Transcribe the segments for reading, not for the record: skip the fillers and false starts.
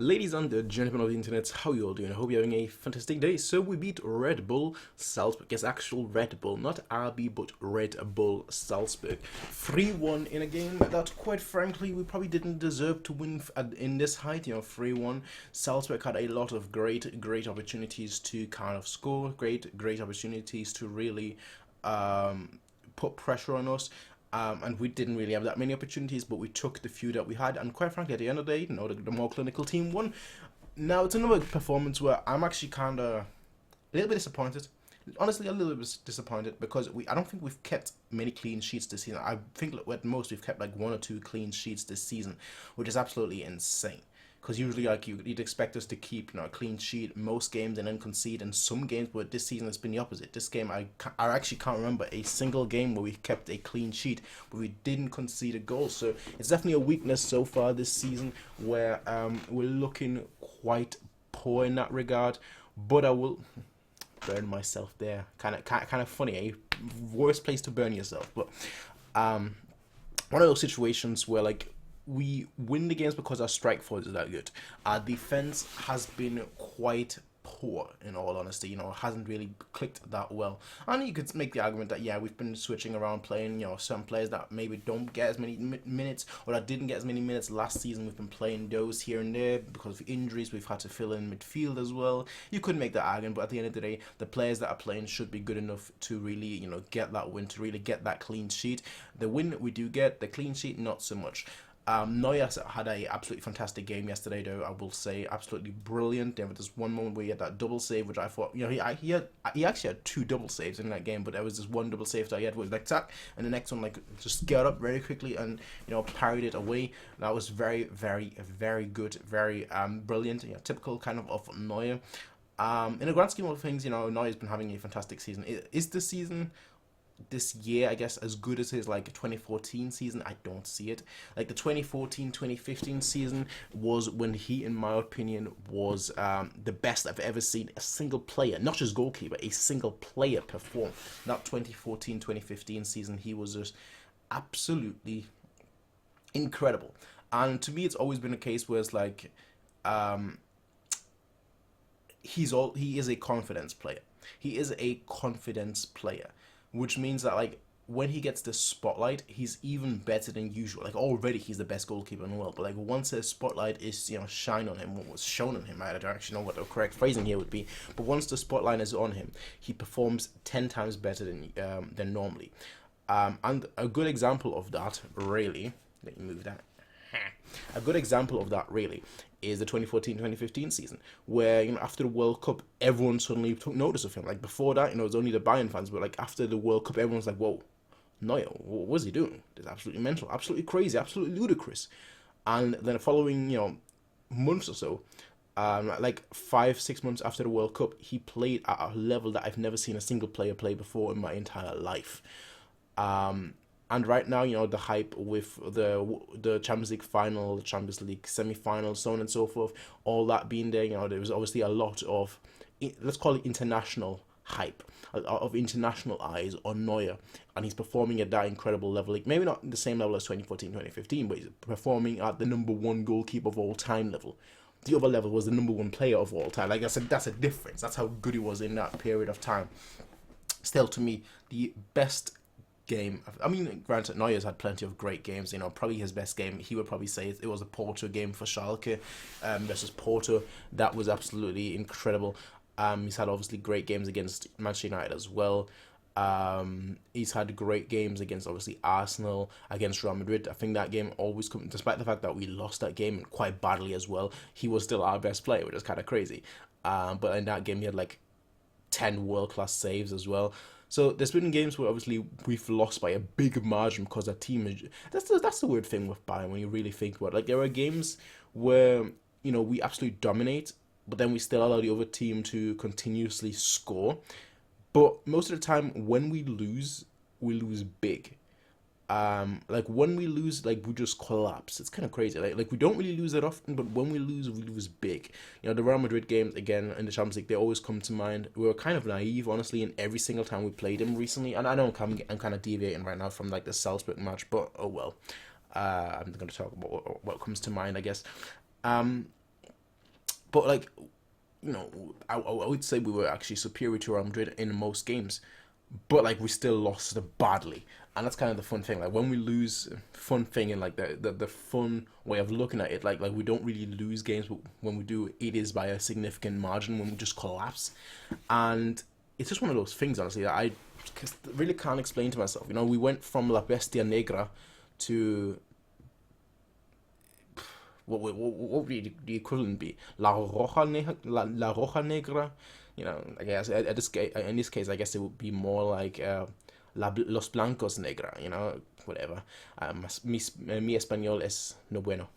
Ladies and gentlemen of the internet, how you all doing? I hope you're having a fantastic day. So we beat Red Bull Salzburg. Yes, actual Red Bull, not RB, but Red Bull Salzburg. 3-1 in a game that, quite frankly, we probably didn't deserve to win in this height. 3-1. Salzburg had a lot of great opportunities to kind of score. Great opportunities to really put pressure on us. And we didn't really have that many opportunities, but we took the few that we had. And quite frankly, at the end of the day, the more clinical team won. Now, it's another performance where I'm actually kind of a little bit disappointed. Honestly, a little bit disappointed because I don't think we've kept many clean sheets this season. I think at most we've kept like 1 or 2 clean sheets this season, which is absolutely insane. Because usually, like, you'd expect us to keep, a clean sheet most games and then concede in some games, but this season it's been the opposite. This game, I actually can't remember a single game where we kept a clean sheet, but we didn't concede a goal. So it's definitely a weakness so far this season, where we're looking quite poor in that regard. But I will burn myself there. Kind of funny, eh? Worst place to burn yourself. But one of those situations where, like, we win the games because our strike force is that good. Our defense has been quite poor, in all honesty. Hasn't really clicked that well. And you could make the argument that, yeah, we've been switching around playing, some players that maybe don't get as many minutes, or that didn't get as many minutes last season. We've been playing those here and there because of injuries. We've had to fill in midfield as well. You could make that argument, but at the end of the day, the players that are playing should be good enough to really, get that win, to really get that clean sheet. The win we do get, the clean sheet, not so much. Neuer had a absolutely fantastic game yesterday, though. I will say, absolutely brilliant. There was this one moment where he had that double save, which I thought, he actually had 2 double saves in that game, but there was this one double save that he had with like tap, and the next one just got up very quickly and parried it away. That was very, very, very good, very brilliant. Typical kind of Neuer. In the grand scheme of things, Neuer's been having a fantastic season. Is the season this year, I guess, as good as his 2014 season? I don't see it. Like the 2014-2015 season was when he, in my opinion, was the best I've ever seen a single player, not just goalkeeper, a single player perform. That 2014-2015 season, he was just absolutely incredible. And to me, it's always been a case where it's like he is a confidence player. He is a confidence player. Which means that, like, when he gets the spotlight, he's even better than usual. Like, already he's the best goalkeeper in the world. But, like, once the spotlight is, shine on him, what was shown on him, I don't actually know what the correct phrasing here would be. But once the spotlight is on him, he performs 10 times better than normally. And a good example of that, really, let me move that. A good example of that, really, is the 2014-2015 season, where, after the World Cup, everyone suddenly took notice of him. Like, before that, it was only the Bayern fans, but, like, after the World Cup, everyone's like, whoa, Neuer, what was he doing? It's absolutely mental, absolutely crazy, absolutely ludicrous. And then the following, months or so, like 5-6 months after the World Cup, he played at a level that I've never seen a single player play before in my entire life. And right now, the hype with the Champions League final, the Champions League semi-final, so on and so forth, all that being there, there was obviously a lot of, let's call it international hype, of international eyes on Neuer, and he's performing at that incredible level. Like, maybe not the same level as 2014-2015, but he's performing at the #1 goalkeeper of all time level. The other level was the #1 player of all time. Like I said, that's a difference. That's how good he was in that period of time. Still, to me, the best game. I mean, granted, Neuer's had plenty of great games. Probably his best game, he would probably say it was a Porto game for Schalke versus Porto. That was absolutely incredible. He's had obviously great games against Manchester United as well. He's had great games against obviously Arsenal, against Real Madrid. I think that game always comes, despite the fact that we lost that game quite badly as well, he was still our best player, which is kind of crazy. But in that game, he had like 10 world-class saves as well. So there's been games where obviously we've lost by a big margin because our team is... That's the weird thing with Bayern when you really think about it. Like, there are games where, we absolutely dominate, but then we still allow the other team to continuously score. But most of the time, when we lose big. Like, when we lose, like, we just collapse. It's kind of crazy. Like we don't really lose that often, but when we lose big. The Real Madrid games, again, in the Champions League, they always come to mind. We were kind of naive, honestly, in every single time we played them recently. And I know I'm kind of deviating right now from, like, the Salzburg match, but oh well. I'm going to talk about what comes to mind, I guess. But like, I would say we were actually superior to Real Madrid in most games, but like we still lost badly, and that's kind of the fun thing. Like when we lose, fun thing and like the fun way of looking at it, like we don't really lose games, but when we do, it is by a significant margin when we just collapse, and it's just one of those things, honestly, that I really can't explain to myself. We went from La Bestia Negra to what would the equivalent be? La Roja Negra. I guess in this case, I guess it would be more like Los Blancos Negra. Whatever. Mi español es no bueno.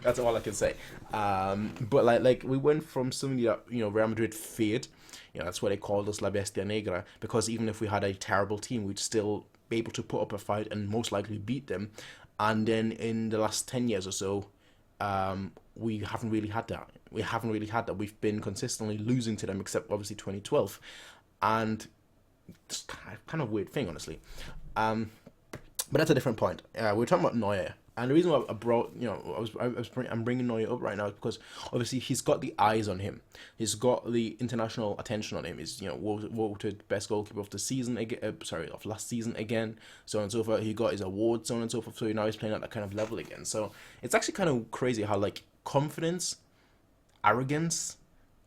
That's all I can say. But like we went from something that Real Madrid feared. That's why they called us La Bestia Negra, because even if we had a terrible team, we'd still be able to put up a fight and most likely beat them. And then in the last 10 years or so, we haven't really had that. We've been consistently losing to them, except obviously 2012, and it's kind of a weird thing, honestly. But that's a different point. We're talking about Neuer, and the reason why I brought, I'm bringing Neuer up right now is because obviously he's got the eyes on him. He's got the international attention on him. He's voted best goalkeeper of the season of last season again, so on and so forth. He got his awards, so on and so forth. So now he's playing at that kind of level again. So it's actually kind of crazy how like confidence, arrogance,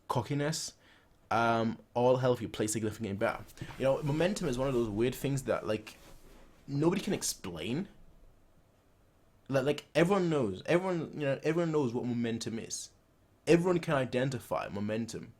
cockiness, all help you play significantly better. Momentum is one of those weird things that like nobody can explain. Like everyone knows what momentum is. Everyone can identify momentum.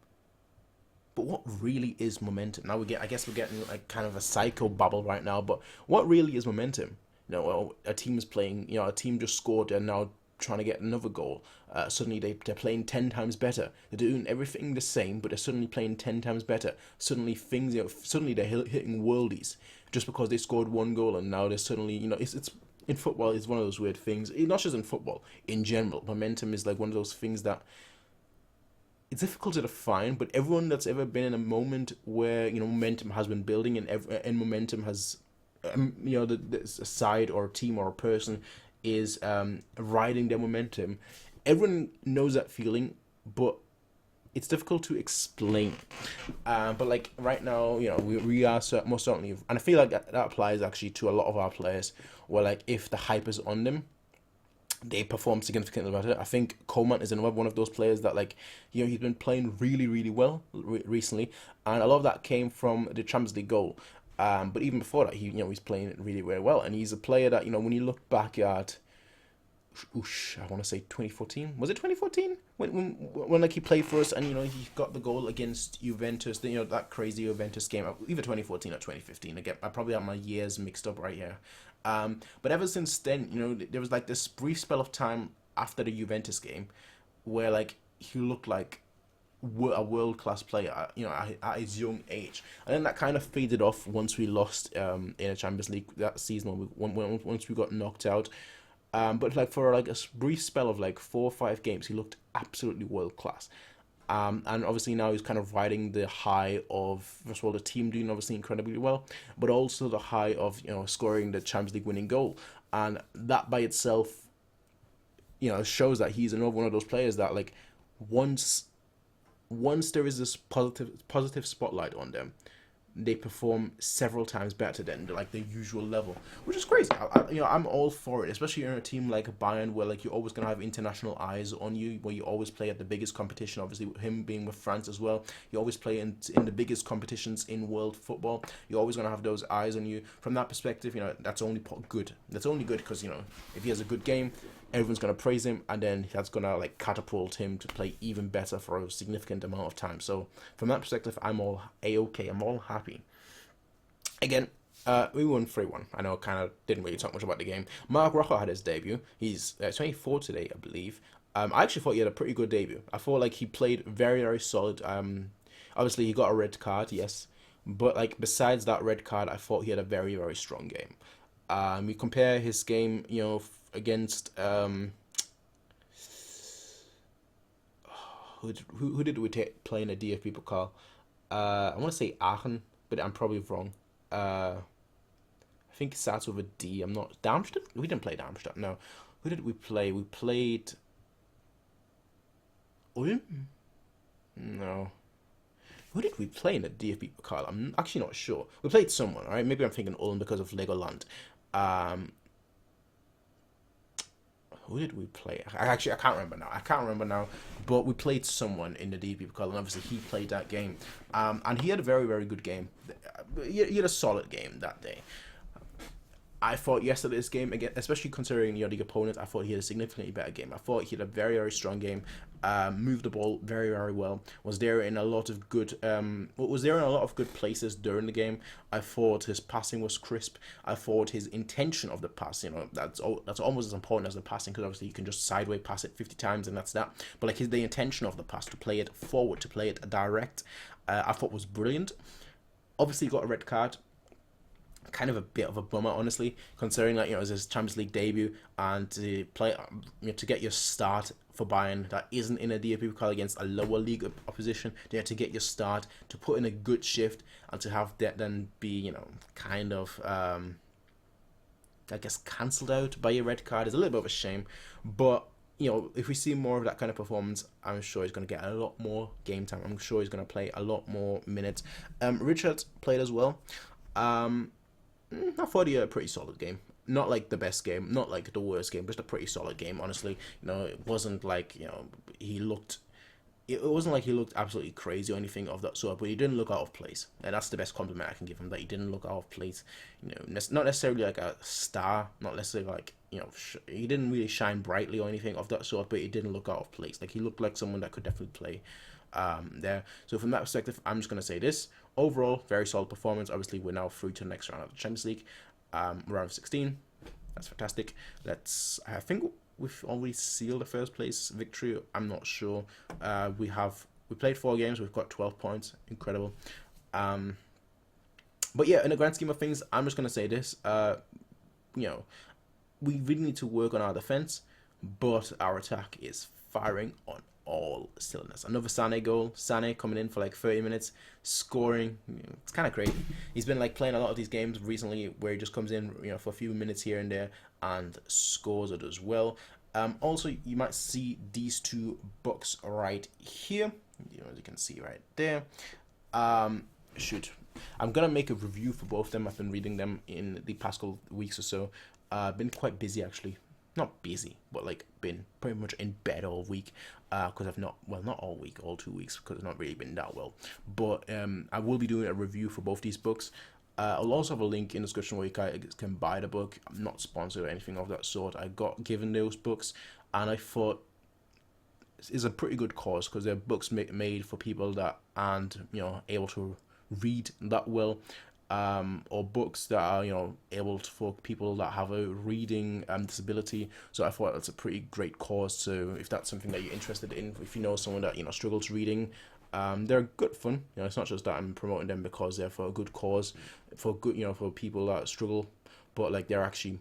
But what really is momentum? Now I guess we're getting like kind of a psycho bubble right now, but what really is momentum? A team is playing, a team just scored and now trying to get another goal. Suddenly they're playing 10 times better. They're doing everything the same, but they're suddenly playing 10 times better. Suddenly suddenly they're hitting worldies just because they scored one goal, and now they're suddenly, it's in football, it's one of those weird things. Not just in football, in general. Momentum is like one of those things that it's difficult to define, but everyone that's ever been in a moment where, momentum has been building and momentum has, the side or a team or a person is riding their momentum, everyone knows that feeling, but it's difficult to explain. But like right now, we are most certainly, and I feel like that applies actually to a lot of our players, where like if the hype is on them, they perform significantly better. I think Coleman is another one of those players that like, he's been playing really, really well recently, and a lot of that came from the Champions League goal. But even before that, he's playing really, really well, and he's a player that when you look back at, I want to say 2014. Was it 2014 when like he played for us and he got the goal against Juventus? That crazy Juventus game, either 2014 or 2015. Again, I probably have my years mixed up right here. But ever since then, there was like this brief spell of time after the Juventus game where like he looked like a world-class player, at his young age, and then that kind of faded off once we lost in a Champions League that season once we got knocked out. But like for like a brief spell of like 4 or 5 games, he looked absolutely world-class. And obviously now he's kind of riding the high of, first of all, the team doing obviously incredibly well, but also the high of scoring the Champions League winning goal, and that by itself shows that he's another one of those players that like once there is this positive spotlight on them, they perform several times better than like the usual level, which is crazy. I'm all for it, especially in a team like Bayern, where like you're always gonna have international eyes on you, where you always play at the biggest competition. Obviously, him being with France as well, you always play in the biggest competitions in world football. You're always gonna have those eyes on you. From that perspective, that's only good. That's only good because if he has a good game, everyone's gonna praise him, and then that's gonna like catapult him to play even better for a significant amount of time. So from that perspective, I'm all a-okay. I'm all happy. Again, we won 3-1. I know I kind of didn't really talk much about the game. Marc Rojo had his debut. He's 24 today, I believe. I actually thought he had a pretty good debut. I thought like he played very, very solid. Obviously he got a red card, yes, but like besides that red card, I thought he had a very, very strong game. We compare his game, against who did we play in a DFB Pokal? I want to say Aachen, but I'm probably wrong. I think it starts with a D. I'm not. Darmstadt? We didn't play Darmstadt. No. Who did we play? We played. Ulm? No. Who did we play in the DFB Pokal? I'm actually not sure. We played someone, alright? Maybe I'm thinking Ulm because of Legoland. Who did we play? I can't remember now. But we played someone in the DFB Pokal, and obviously he played that game. And he had a very, very good game. He had a solid game that day. I thought yesterday's game, again, especially considering the opponent, I thought he had a significantly better game. I thought he had a very, very strong game. Moved the ball very, very well. Was there in a lot of good places during the game. I thought his passing was crisp. I thought his intention of the pass, that's almost as important as the passing, because obviously you can just sideways pass it 50 times and that's that. But like the intention of the pass, to play it forward, to play it direct, I thought was brilliant. Obviously, he got a red card. Kind of a bit of a bummer, honestly, considering that, it's his Champions League debut, and to play, to get your start for Bayern that isn't in a DFB Pokal against a lower league opposition, to get your start, to put in a good shift, and to have that then be, kind of, I guess, cancelled out by a red card is a little bit of a shame. But if we see more of that kind of performance, I'm sure he's going to get a lot more game time. I'm sure he's going to play a lot more minutes. Richard played as well. I thought he had a pretty solid game. Not like the best game, not like the worst game, just a pretty solid game, honestly. It wasn't like, it wasn't like he looked absolutely crazy or anything of that sort, but he didn't look out of place. And that's the best compliment I can give him, that he didn't look out of place. Not necessarily like a star, not necessarily like, he didn't really shine brightly or anything of that sort, but he didn't look out of place. Like, he looked like someone that could definitely play there. So from that perspective, I'm just going to say this. Overall, very solid performance. Obviously, we're now through to the next round of the Champions League, round of 16. That's fantastic. I think we've already sealed the first place victory. I'm not sure. We played 4 games. We've got 12 points. Incredible. But yeah, in the grand scheme of things, I'm just going to say this. We really need to work on our defense, but our attack is firing on all cylinders. Another Sané goal. Sané coming in for like 30 minutes, scoring. It's kind of crazy. He's been like playing a lot of these games recently where he just comes in, for a few minutes here and there and scores it as well. Also, you might see these 2 books right here. As you can see right there. I'm gonna make a review for both of them. I've been reading them in the past couple weeks or so. Been quite busy actually. Not busy, but like been pretty much in bed all week, because I've not all week, all 2 weeks, because it's not really been that well. But I will be doing a review for both these books. I'll also have a link in the description where you can buy the book. I'm not sponsored or anything of that sort. I got given those books, and I thought it's a pretty good cause, because they're books made for people that aren't able to read that well. Or books that are able for people that have a reading disability. So I thought that's a pretty great cause. So if that's something that you're interested in, if you know someone that struggles reading, they're good fun. It's not just that I'm promoting them because they're for a good cause, for good for people that struggle, but like they're actually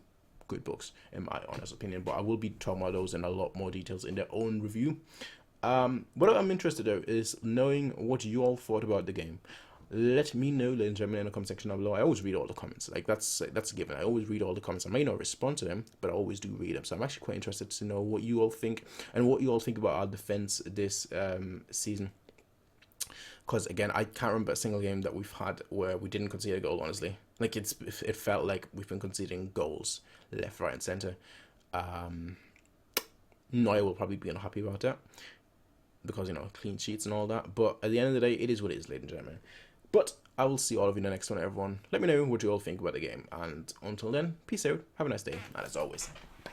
good books in my honest opinion. But I will be talking about those in a lot more details in their own review. What I'm interested in is knowing what you all thought about the game. Let me know, ladies and gentlemen, in the comment section down below. I always read all the comments. Like, that's a given. I always read all the comments. I may not respond to them, but I always do read them. So I'm actually quite interested to know what you all think, and what you all think about our defense this season. Because, again, I can't remember a single game that we've had where we didn't concede a goal, honestly. Like, it felt like we've been conceding goals left, right, and centre. Neuer will probably be unhappy about that, because, clean sheets and all that. But at the end of the day, it is what it is, ladies and gentlemen. But I will see all of you in the next one, everyone. Let me know what you all think about the game. And until then, peace out, have a nice day, and as always, bye.